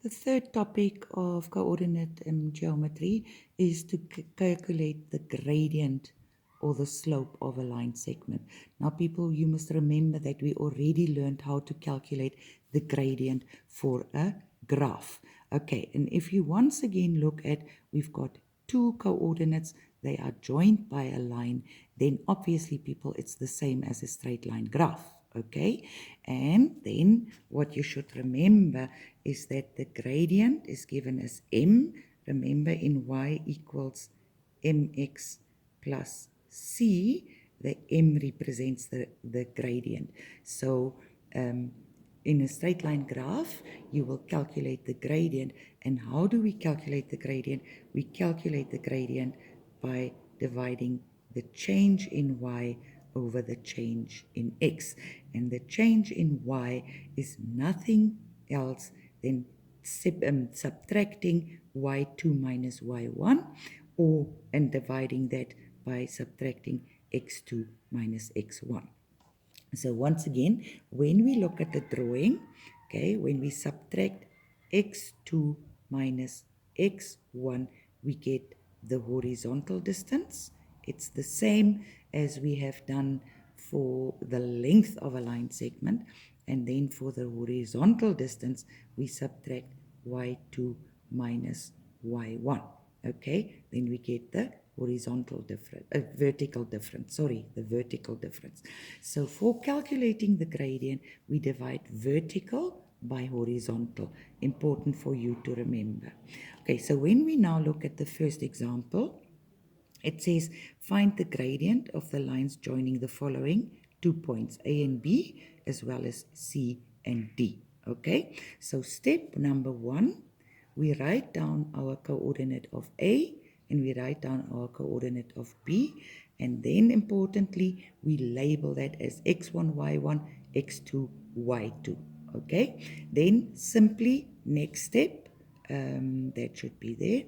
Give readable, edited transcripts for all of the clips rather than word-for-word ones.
The third topic of coordinate geometry is to calculate the gradient or the slope of a line segment. Now, people, you must remember that we already learned how to calculate the gradient for a graph. Okay, and if you once again look at, we've got two coordinates, they are joined by a line, then obviously, people, it's the same as a straight line graph. Okay, and then what you should remember is that the gradient is given as m. Remember, in y equals mx plus c, the m represents the gradient. So in a straight line graph, you will calculate the gradient. And how do we calculate the gradient? We calculate the gradient by dividing the change in y over the change in x. And the change in y is nothing else than subtracting y2 minus y1, and dividing that by subtracting x2 minus x1. So once again, when we look at the drawing, okay, when we subtract x2 minus x1, we get the horizontal distance. It's the same as we have done for the length of a line segment. And then for the horizontal distance, we subtract y2 minus y1. Okay, then we get the vertical difference. The vertical difference. So for calculating the gradient, we divide vertical by horizontal. Important for you to remember. Okay, so when we now look at the first example, it says find the gradient of the lines joining the following 2 points, A and B, as well as C and D. Okay, so step number 1, we write down our coordinate of A and we write down our coordinate of B, and then importantly, we label that as x1, y1, x2, y2. Okay, then simply next step, that should be there,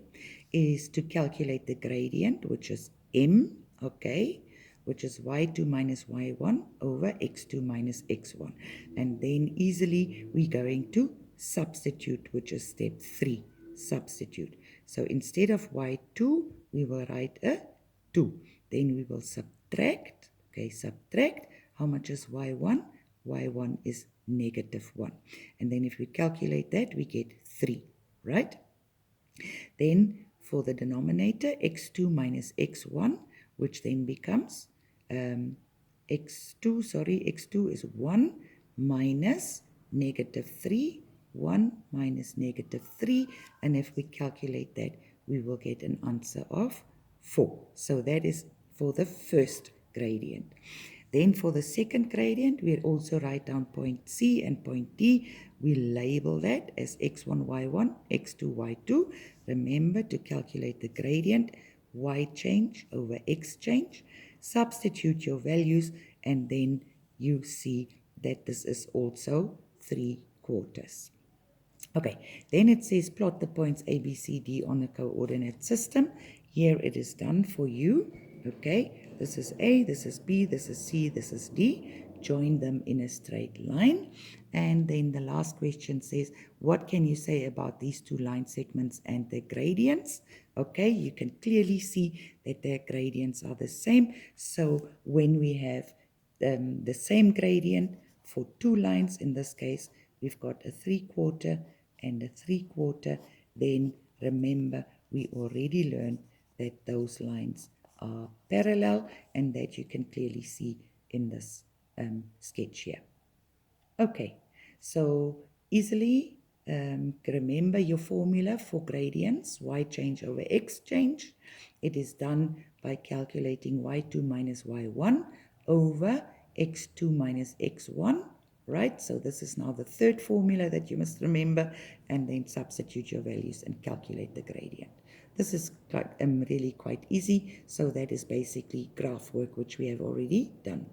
is to calculate the gradient, which is m, okay, which is y2 minus y1 over x2 minus x1. And then easily we're going to substitute, which is step 3, substitute. So instead of y2, we will write a 2. Then we will subtract, okay, subtract. How much is y1? Y1 is negative 1. And then if we calculate that, we get 3, right? Then for the denominator, x2 minus x1, which then becomes x2 is 1 minus negative 3, 1 minus negative 3, and if we calculate that, we will get an answer of 4. So that is for the first gradient. Then for the second gradient, we'll also write down point C and point D. We label that as x1, y1, x2, y2. Remember to calculate the gradient, y change over x change. Substitute your values, and then you see that this is also 3/4. Okay, then it says plot the points A, B, C, D on a coordinate system. Here it is done for you. Okay, this is A, this is B, this is C, this is D. Join them in a straight line. And then the last question says, what can you say about these two line segments and their gradients? Okay, you can clearly see that their gradients are the same. So when we have the same gradient for two lines, in this case, we've got a 3/4 and a 3/4, then remember we already learned that those lines are parallel, and that you can clearly see in this sketch here. Okay, so easily remember your formula for gradients, y change over x change. It is done by calculating y2 minus y1 over x2 minus x1, right? So this is now the third formula that you must remember, and then substitute your values and calculate the gradient. This is really quite easy, so that is basically graph work which we have already done.